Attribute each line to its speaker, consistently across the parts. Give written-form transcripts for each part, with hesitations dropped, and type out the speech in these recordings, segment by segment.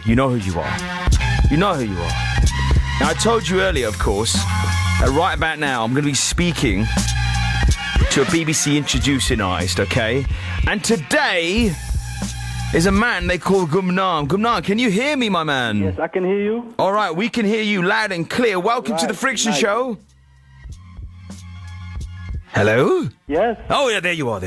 Speaker 1: You know who you are. You know who you are. Now, I told you earlier, of course, that right about now, I'm going to be speaking to a BBC introducing artist, okay? And today is a man they call Gumnaam. Gumnaam, can you hear me, my man?
Speaker 2: Yes, I can hear you.
Speaker 1: All right, we can hear you loud and clear. Welcome to the Friction Show. Hello?
Speaker 2: Yes.
Speaker 1: Oh, yeah, there you are.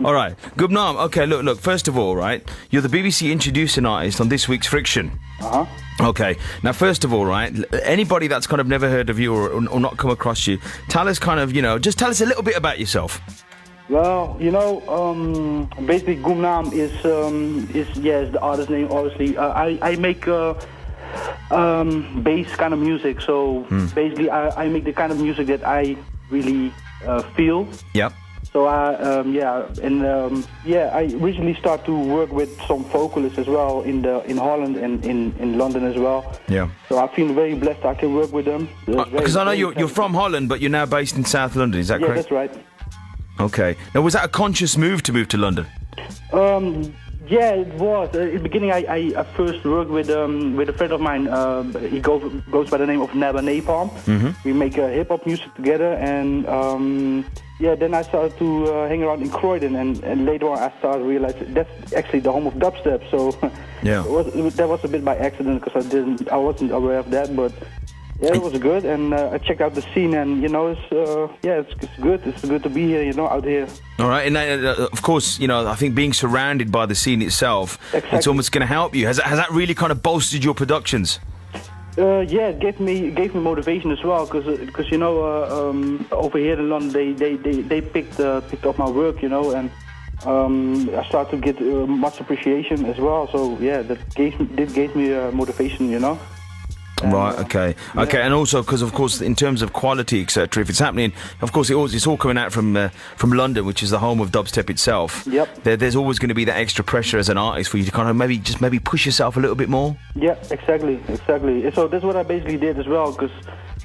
Speaker 1: All right. Gumnaam, okay, look, first of all, right, you're the BBC introducing artist on this week's Friction.
Speaker 2: Uh-huh.
Speaker 1: Okay. Now, first of all, right, anybody that's kind of never heard of you or not come across you, tell us kind of, just tell us a little bit about yourself.
Speaker 2: Well, basically Gumnaam is the artist name, obviously. I make bass kind of music, so basically I make the kind of music that I really feel.
Speaker 1: Yep.
Speaker 2: So I recently started to work with some vocalists as well in Holland and in London as well.
Speaker 1: Yeah.
Speaker 2: So I feel very blessed I can work with them.
Speaker 1: Because I know you're from Holland, but you're now based in South London. Is that correct?
Speaker 2: Yeah, that's right.
Speaker 1: Okay. Now, was that a conscious move to London?
Speaker 2: Yeah, it was. In the beginning, I first worked with a friend of mine. He goes by the name of Napalm. Mm-hmm. We make hip hop music together, and then I started to hang around in Croydon, and later on I started to realize that's actually the home of dubstep. So
Speaker 1: yeah,
Speaker 2: that was a bit by accident because I wasn't aware of that, but. Yeah, it was good, and I checked out the scene, and it's good. It's good to be here, out here.
Speaker 1: All right, and of course, I think being surrounded by the scene itself,
Speaker 2: exactly.
Speaker 1: It's almost going to help you. Has that really kind of bolstered your productions?
Speaker 2: Yeah, it gave me motivation as well, because over here in London they picked up my work, and I started to get much appreciation as well. So yeah, that gave me motivation,
Speaker 1: Right, okay. Yeah. Okay, and also because, of course, in terms of quality, etc., if it's happening, of course, it's all coming out from London, which is the home of dubstep itself.
Speaker 2: Yep.
Speaker 1: There's always going to be that extra pressure as an artist for you to kind of maybe push yourself a little bit more.
Speaker 2: Yeah, exactly. So that's what I basically did as well, because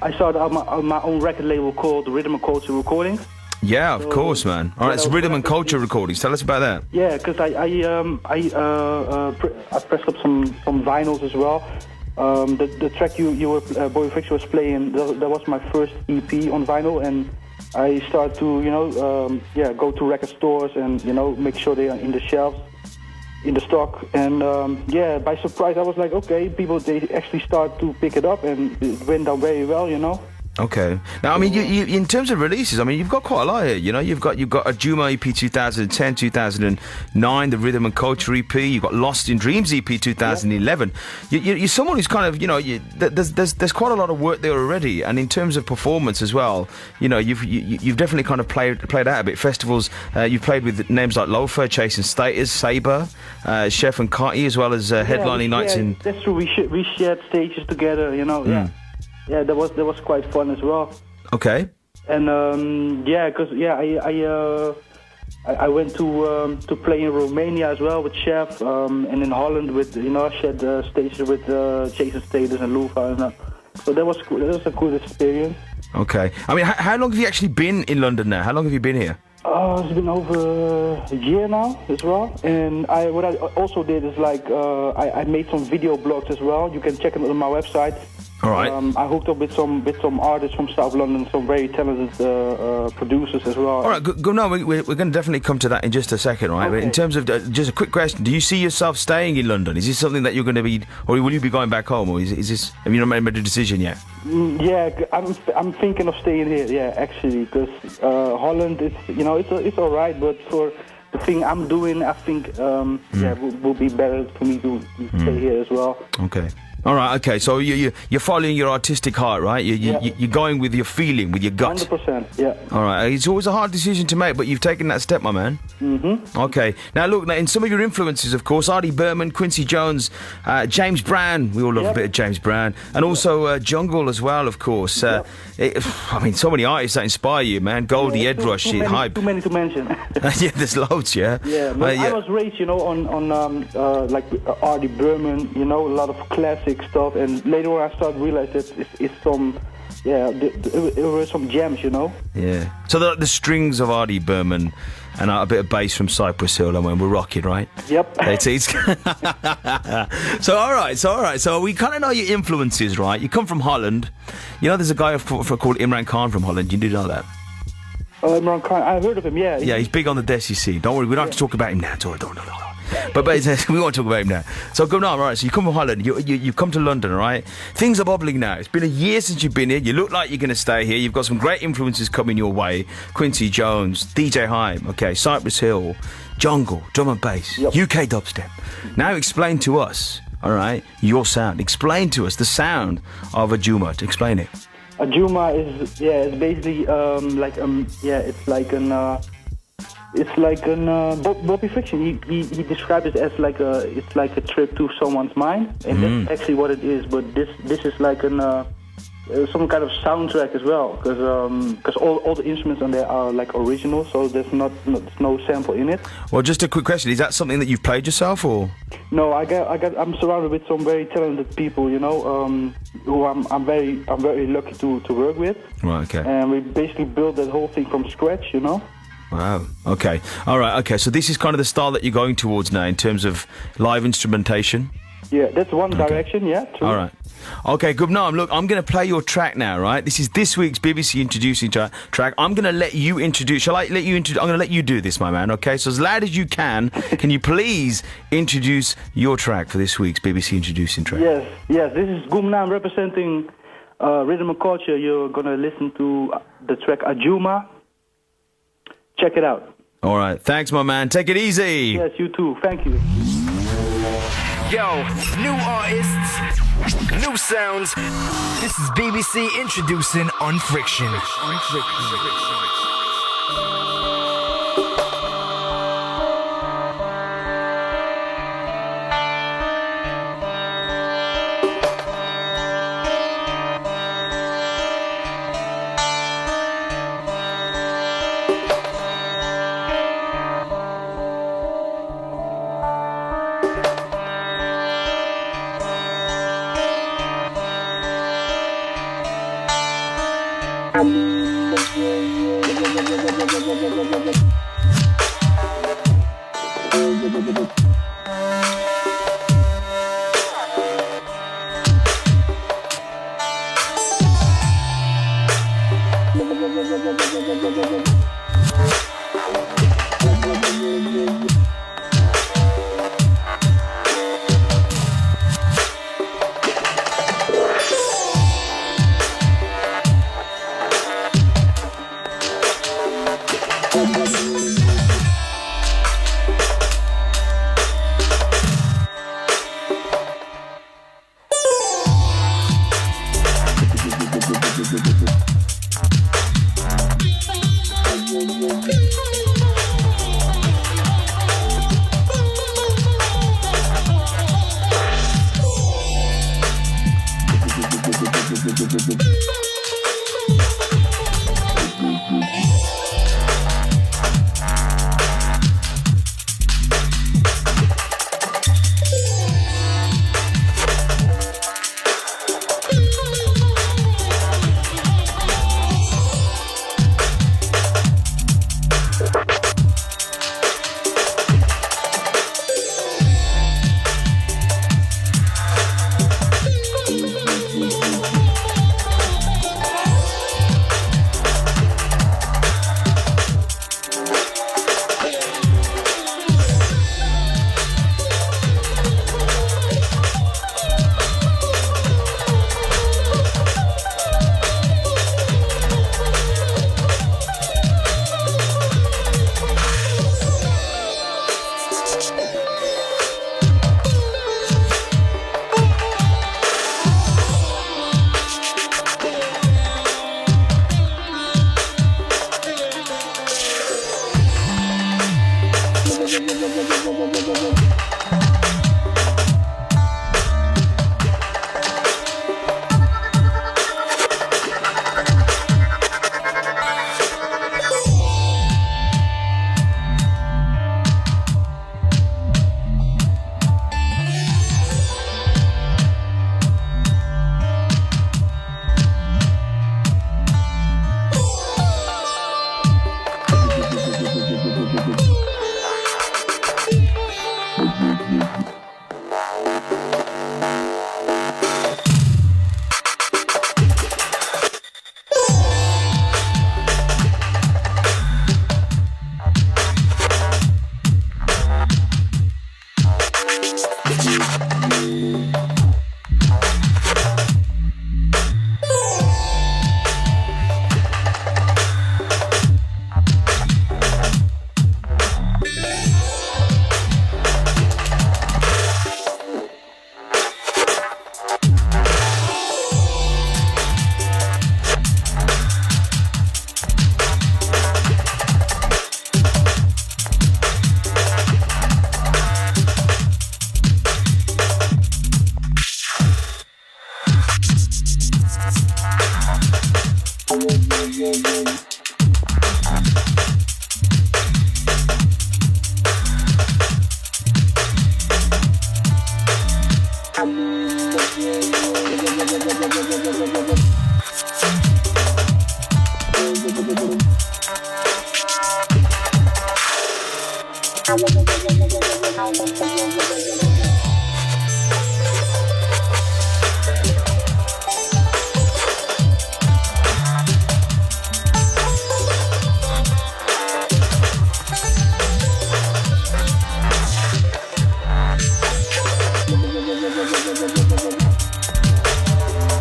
Speaker 2: I started out my own record label called Riddim&Culture Recordings.
Speaker 1: Yeah, of course, man. All right, it's Riddim&Culture Recordings. Tell us about that.
Speaker 2: Yeah, because I pressed up some vinyls as well. The track Boy Friction was playing, that was my first EP on vinyl, and I started to go to record stores and make sure they are in the shelves, in the stock, and by surprise I was like, okay, they actually start to pick it up, and it went down very well,
Speaker 1: Okay. Now, I mean, you in terms of releases, I mean, you've got quite a lot here. You've got a Juma EP 2010, 2009, the Riddim&Culture EP. You've got Lost in Dreams EP 2011. Yeah. You're someone who's kind of, there's quite a lot of work there already. And in terms of performance as well, you've definitely kind of played out a bit. Festivals, you've played with names like Loafer, Chasing Status, Sabre, Chef and Carty, as well as headlining nights in.
Speaker 2: That's true. We shared stages together. Yeah, that was quite fun as well.
Speaker 1: Okay.
Speaker 2: And I went to play in Romania as well with Chef, and in Holland with I shared stages with Jason Status and Lufa, so that was a cool experience.
Speaker 1: Okay. I mean, how long have you actually been in London now? How long have you been here?
Speaker 2: It's been over a year now as well, and what I also did is I made some video blogs as well. You can check it on my website.
Speaker 1: All right.
Speaker 2: I hooked up with some artists from South London, some very talented producers as well.
Speaker 1: All right, no, we're going to definitely come to that in just a second, right? Okay. But in terms of just a quick question, do you see yourself staying in London? Is this something that you're going to be, or will you be going back home, or is this? Have you not made a decision yet?
Speaker 2: Yeah, I'm thinking of staying here. Yeah, actually, because Holland is, it's all right, but for the thing I'm doing, I think will be better for me to stay here as well.
Speaker 1: Okay. All right, okay, so you're following your artistic heart, right? You're going with your feeling, with your gut.
Speaker 2: 100%, yeah.
Speaker 1: All right, it's always a hard decision to make, but you've taken that step, my man. Mm-hmm. Okay, now look, in some of your influences, of course, Artie Berman, Quincy Jones, James Brown, we all love a bit of James Brown, and also Jungle as well, of course. I mean, so many artists that inspire you, man. Goldie, Edrush, Hype.
Speaker 2: Too many to mention.
Speaker 1: Yeah, there's loads, yeah.
Speaker 2: Yeah, but I was raised, on Artie Berman, a lot of classics stuff, and later on I started to realize that it's some, there were some gems,
Speaker 1: Yeah. So the strings of Artie Berman and a bit of bass from Cypress Hill, and when we're rocking, right?
Speaker 2: Yep.
Speaker 1: It's so all right. So we kind of know your influences, right? You come from Holland. You know, there's a guy called Imran Khan from Holland. You do know that?
Speaker 2: Imran Khan, I heard of him. Yeah.
Speaker 1: Yeah, he's big on the desk. You see, don't worry, we don't have to talk about him now. It's all right, don't. But we won't talk about him now. So Gumnaam, right? So you come from Holland. You come to London, right? Things are bubbling now. It's been a year since you've been here. You look like you're going to stay here. You've got some great influences coming your way. Quincy Jones, DJ Haim, okay, Cypress Hill, jungle, drum and bass,
Speaker 2: Yep.
Speaker 1: UK dubstep. Now explain to us, all right, your sound. Explain to us the sound of a Juma. Explain it.
Speaker 2: A Juma is it's basically Bobby Friction. He described it as it's like a trip to someone's mind, and that's actually what it is. But this is like some kind of soundtrack as well, because all the instruments on there are like original, so there's no sample in it.
Speaker 1: Well, just a quick question: is that something that you've played yourself, or?
Speaker 2: No, I'm surrounded with some very talented people, you know, who I'm very lucky to work with.
Speaker 1: Right. Okay.
Speaker 2: And we basically built that whole thing from scratch, you know.
Speaker 1: Wow. Okay. All right. Okay. So this is kind of the style that you're going towards now in terms of live instrumentation.
Speaker 2: Yeah, that's one direction. Yeah. True.
Speaker 1: All right. Okay, Gumnaam, look, I'm going to play your track now, right? This is this week's BBC Introducing track. I'm going to let you introduce. Shall I let you introduce? I'm going to let you do this, my man, okay? So as loud as you can you please introduce your track for this week's BBC Introducing track?
Speaker 2: Yes. This is Gumnaam representing Riddim&Culture. You're going to listen to the track Ajuma. Check it out.
Speaker 1: All right. Thanks, my man. Take it easy.
Speaker 2: Yes, you too. Thank you.
Speaker 3: Yo, new artists, new sounds. This is BBC introducing on Friction.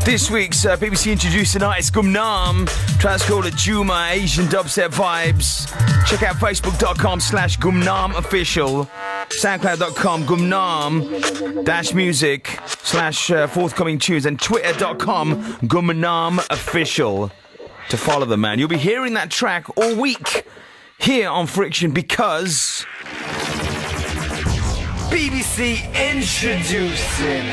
Speaker 1: This week's BBC introduced tonight is Gumnaam. Track's called Juma, Asian dubstep vibes. Check out facebook.com/Gumnaam official. SoundCloud.com Gumnaam-music / forthcoming tunes. And Twitter.com Gumnaam official to follow the man. You'll be hearing that track all week here on Friction because
Speaker 3: BBC introducing